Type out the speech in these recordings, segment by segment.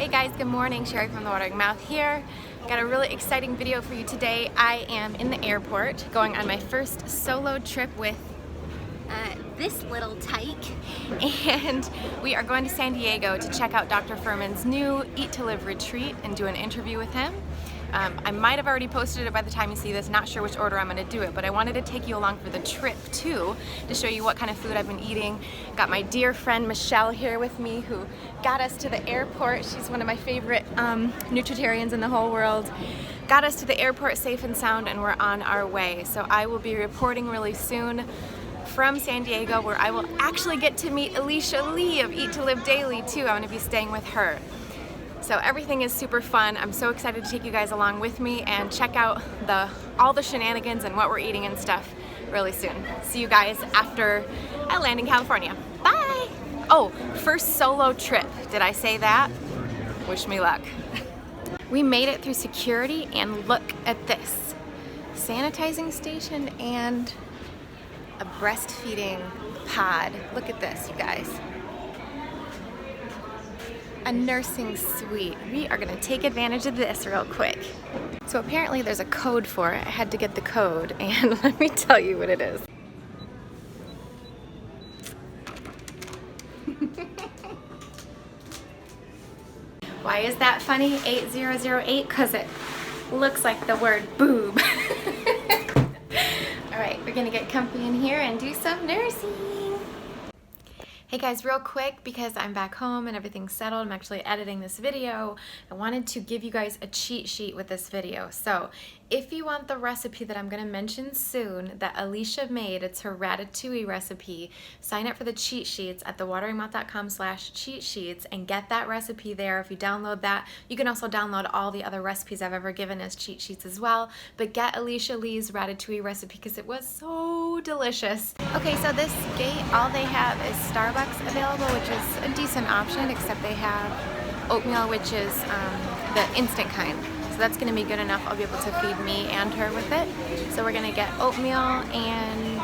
Hey guys, good morning. Cheri from The Watering Mouth here. Got a really exciting video for you today. I am in the airport going on my first solo trip with this little tyke, and we are going to San Diego to check out Dr. Fuhrman's new Eat to Live retreat and do an interview with him. I might have already posted it by the time you see this, not sure which order I'm going to do it, but I wanted to take you along for the trip too, to show you what kind of food I've been eating. Got my dear friend Michelle here with me, who got us to the airport. She's one of my favorite Nutritarians in the whole world. Got us to the airport safe and sound, and we're on our way. So I will be reporting really soon from San Diego, where I will actually get to meet Alicia Lee of Eat to Live Daily too. I'm going to be staying with her. So everything is super fun. I'm so excited to take you guys along with me and check out all the shenanigans and what we're eating and stuff really soon. See you guys after I land in California. Bye! Oh, first solo trip. Did I say that? Wish me luck. We made it through security, and look at this. Sanitizing station and a breastfeeding pod. Look at this, you guys. A nursing suite. We are gonna take advantage of this real quick. So apparently there's a code for it. I had to get the code, and let me tell you what it is. Why is that funny? 8008, because it looks like the word boob. All right, we're gonna get comfy in here and do some nursing. Hey guys, real quick, because I'm back home and everything's settled, I'm actually editing this video. I wanted to give you guys a cheat sheet with this video. So if you want the recipe that I'm going to mention soon that Alicia made, it's her ratatouille recipe, sign up for the cheat sheets at thewateringmouth.com/cheat sheets and get that recipe there. If you download that, you can also download all the other recipes I've ever given as cheat sheets as well. But get Alicia Lee's ratatouille recipe because it was so delicious. Okay, so this gate, all they have is Starbucks available, which is a decent option, except they have oatmeal, which is the instant kind. So that's going to be good enough. I'll be able to feed me and her with it. So we're going to get oatmeal and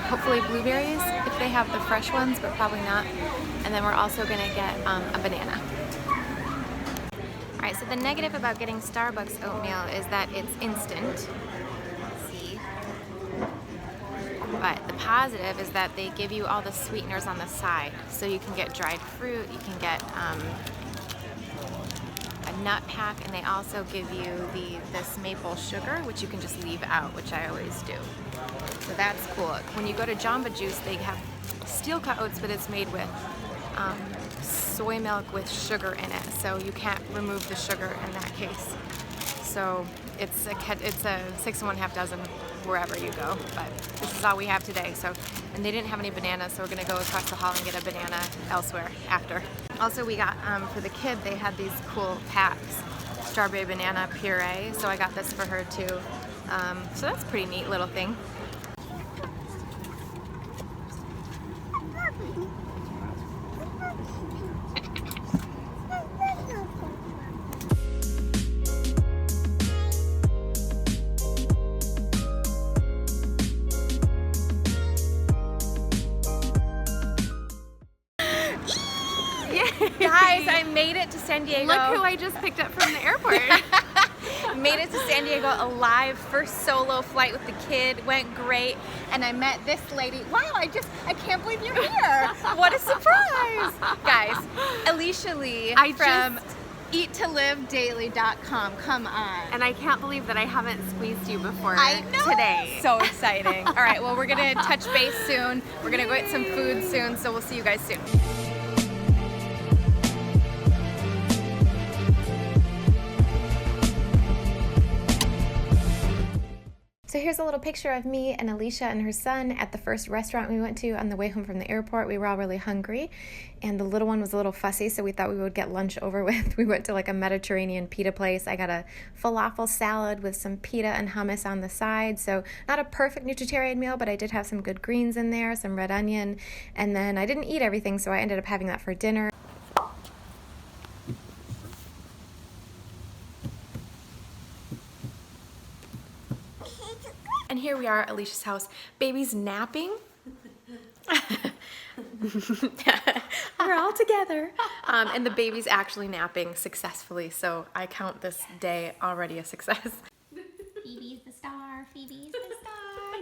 hopefully blueberries if they have the fresh ones, but probably not. And then we're also going to get a banana. Alright, so the negative about getting Starbucks oatmeal is that it's instant. See? But the positive is that they give you all the sweeteners on the side. So you can get dried fruit, you can get a nut pack, and they also give you this maple sugar, which you can just leave out, which I always do. So that's cool. When you go to Jamba Juice, they have steel cut oats, but it's made with soy milk with sugar in it, so you can't remove the sugar in that case. So it's a 6 1/2 dozen wherever you go, but this is all we have today. So, and they didn't have any bananas, so we're gonna go across the hall and get a banana elsewhere after. Also, we got for the kid, they had these cool packs, strawberry banana puree. So I got this for her too. So that's a pretty neat little thing. Guys, I made it to San Diego. Look who I just picked up from the airport. Made it to San Diego alive. First solo flight with the kid. Went great. And I met this lady. Wow, I can't believe you're here. What a surprise. Guys, Alicia Lee from eattolivedaily.com. Come on. And I can't believe that I haven't squeezed you before today. So exciting. All right, well, we're going to touch base soon. We're going to go get some food soon, so we'll see you guys soon. So here's a little picture of me and Alicia and her son at the first restaurant we went to on the way home from the airport. We were all really hungry, and the little one was a little fussy, so we thought we would get lunch over with. We went to like a Mediterranean pita place. I got a falafel salad with some pita and hummus on the side. So not a perfect Nutritarian meal, but I did have some good greens in there, some red onion, and then I didn't eat everything, so I ended up having that for dinner. And here we are at Alicia's house. Baby's napping. Hi. we're all together. And the baby's actually napping successfully, so I count this day already a success. Phoebe's the star, Phoebe's the star.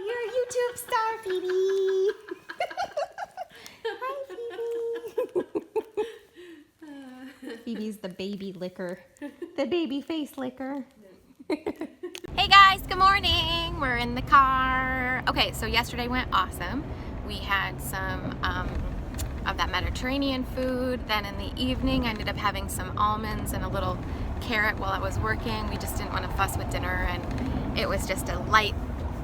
You're a YouTube star, Phoebe. Hi, Phoebe. Phoebe's the baby licker, the baby face licker. Hey guys, good morning. We're in the car. Okay, so yesterday went awesome. We had some of that Mediterranean food. Then in the evening, I ended up having some almonds and a little carrot while I was working. We just didn't want to fuss with dinner, and it was just a light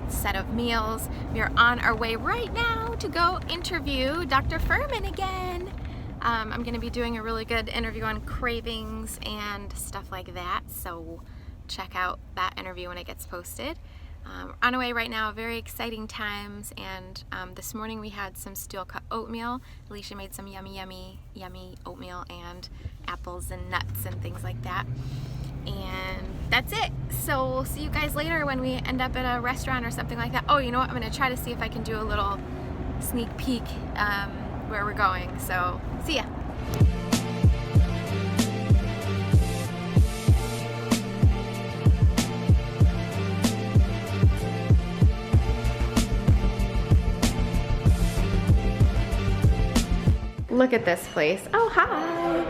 set of meals. We are on our way right now to go interview Dr. Fuhrman again. I'm going to be doing a really good interview on cravings and stuff like that, so check out that interview when it gets posted. On our way right now, very exciting times, and this morning we had some steel cut oatmeal. Alicia made some yummy oatmeal and apples and nuts and things like that. And that's it. So we'll see you guys later when we end up at a restaurant or something like that. Oh, you know what? I'm gonna try to see if I can do a little sneak peek where we're going. So see ya. Look at this place. Oh, hi.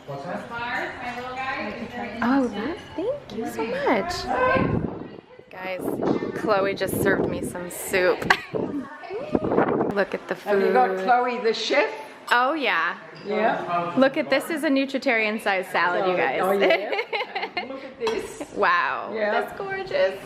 What's that? Oh, thank you so much. Guys, Chloe just served me some soup. Look at the food. Have you got Chloe the chef? Oh yeah. Yeah. Look at this is a Nutritarian sized salad, you guys. Oh yeah. Look at this. Wow. Yeah. That's gorgeous.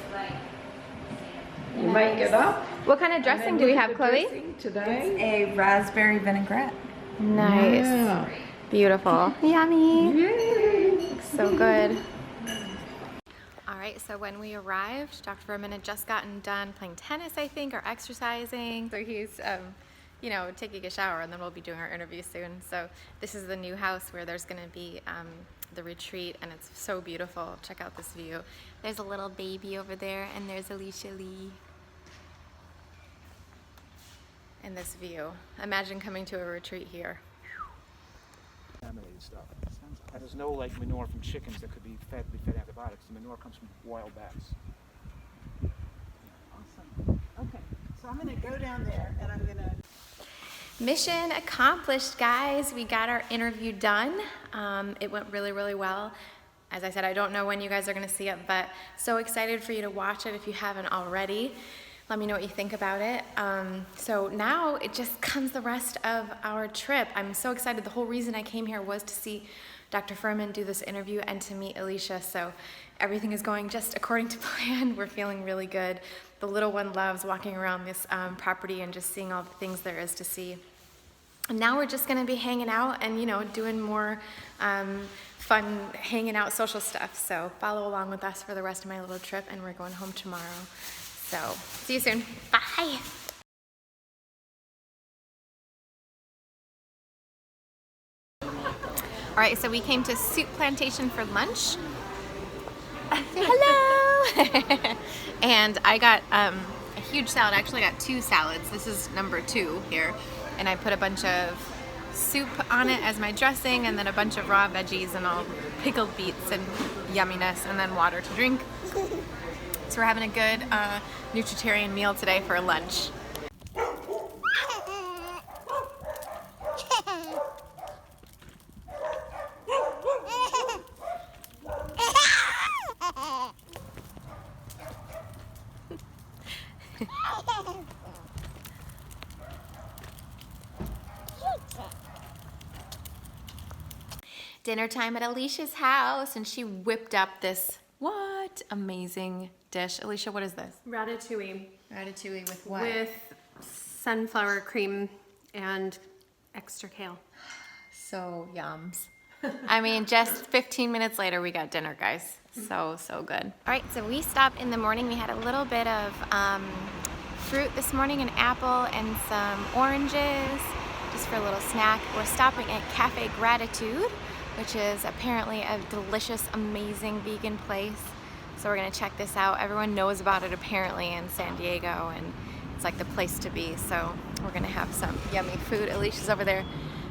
You make it up. What kind of dressing do we have, Chloe? Today? A raspberry vinaigrette. Nice. Yeah. Beautiful. Yummy. Yay. Looks so good. All right, so when we arrived, Dr. Fuhrman had just gotten done playing tennis, I think, or exercising. So he's, you know, taking a shower, and then we'll be doing our interview soon. So this is the new house where there's going to be the retreat, and it's so beautiful. Check out this view. There's a little baby over there, and there's Alicia Lee. And this view. Imagine coming to a retreat here. Contaminated stuff. And there's no like manure from chickens that could be fed antibiotics. The manure comes from wild bats. Awesome. Okay, so I'm going to go down there and I'm going to... Mission accomplished, guys. We got our interview done. It went really, really well. As I said, I don't know when you guys are going to see it, but so excited for you to watch it if you haven't already. Let me know what you think about it. So now it just comes the rest of our trip. I'm so excited. The whole reason I came here was to see Dr. Fuhrman do this interview and to meet Alicia. So everything is going just according to plan. We're feeling really good. The little one loves walking around this property and just seeing all the things there is to see. And now we're just gonna be hanging out and, you know, doing more fun hanging out social stuff. So follow along with us for the rest of my little trip, and we're going home tomorrow. So see you soon. Bye. All right, so we came to Soup Plantation for lunch. Hello. And I got a huge salad. I actually got 2 salads. This is number 2 here. And I put a bunch of soup on it as my dressing, and then a bunch of raw veggies and all pickled beets and yumminess, and then water to drink. So we're having a good Nutritarian meal today for lunch. Dinner time at Alicia's house, and she whipped up this amazing dish. Alicia, what is this? Ratatouille Ratatouille with what? with sunflower cream and extra kale. So yums. I mean, just 15 minutes later, we got dinner, guys. So good. All right, so we stopped in the morning. We had a little bit of fruit this morning, an apple and some oranges, just for a little snack. We're stopping at Cafe Gratitude, which is apparently a delicious, amazing vegan place. So we're gonna check this out. Everyone knows about it apparently in San Diego, and it's like the place to be. So we're gonna have some yummy food. Alicia's over there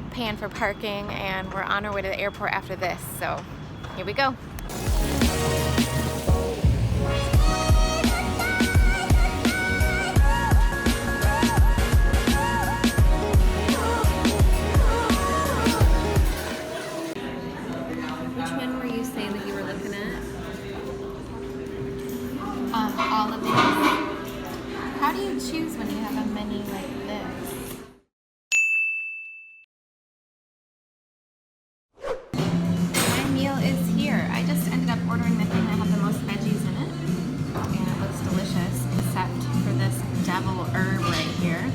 paying for parking, and we're on our way to the airport after this. So here we go. Which one were you saying that you were looking at? All of these. How do you choose when you have a menu like this? My meal is here. I just ended up ordering the thing that had the most veggies in it, and it looks delicious, except for this devil herb right here,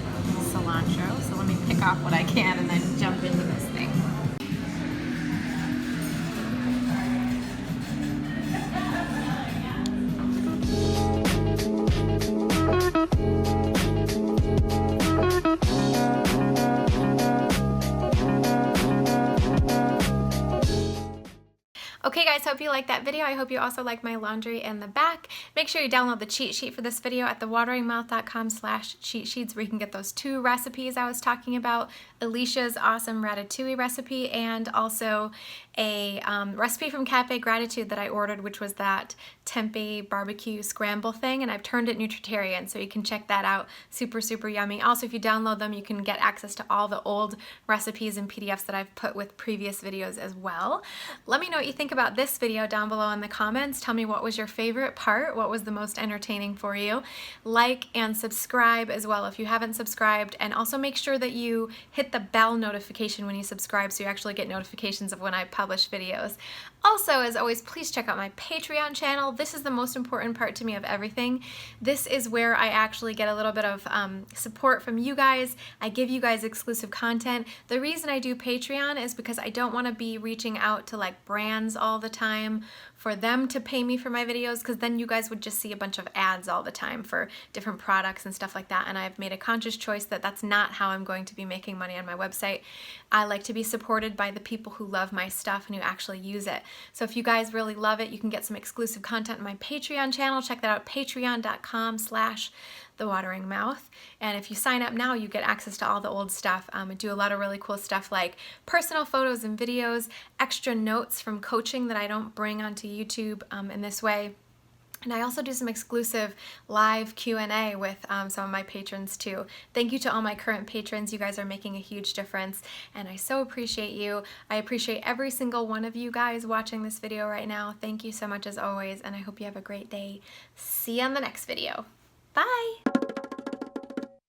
cilantro. So let me pick off what I can and then jump into this thing. Okay guys, hope you liked that video. I hope you also like my laundry in the back. Make sure you download the cheat sheet for this video at thewateringmouth.com/cheat sheets, where you can get those 2 recipes I was talking about, Alicia's awesome ratatouille recipe, and also a recipe from Cafe Gratitude that I ordered, which was that tempeh barbecue scramble thing, and I've turned it Nutritarian, so you can check that out. Super, super yummy. Also, if you download them, you can get access to all the old recipes and PDFs that I've put with previous videos as well. Let me know what you think about this video down below in the comments. Tell me what was your favorite part, what was the most entertaining for you. Like and subscribe as well if you haven't subscribed, and also make sure that you hit the bell notification when you subscribe so you actually get notifications of when I publish videos. Also, as always, please check out my Patreon channel. This is the most important part to me of everything. This is where I actually get a little bit of support from you guys. I give you guys exclusive content. The reason I do Patreon is because I don't want to be reaching out to like brands all the time for them to pay me for my videos, because then you guys would just see a bunch of ads all the time for different products and stuff like that, and I've made a conscious choice that that's not how I'm going to be making money on my website. I like to be supported by the people who love my stuff and who actually use it. So if you guys really love it, you can get some exclusive content on my Patreon channel. Check that out, patreon.com/thewateringmouth. And if you sign up now, you get access to all the old stuff. I do a lot of really cool stuff like personal photos and videos, extra notes from coaching that I don't bring onto YouTube in this way. And I also do some exclusive live Q&A with some of my patrons too. Thank you to all my current patrons. You guys are making a huge difference, and I so appreciate you. I appreciate every single one of you guys watching this video right now. Thank you so much as always, and I hope you have a great day. See you on the next video. Bye!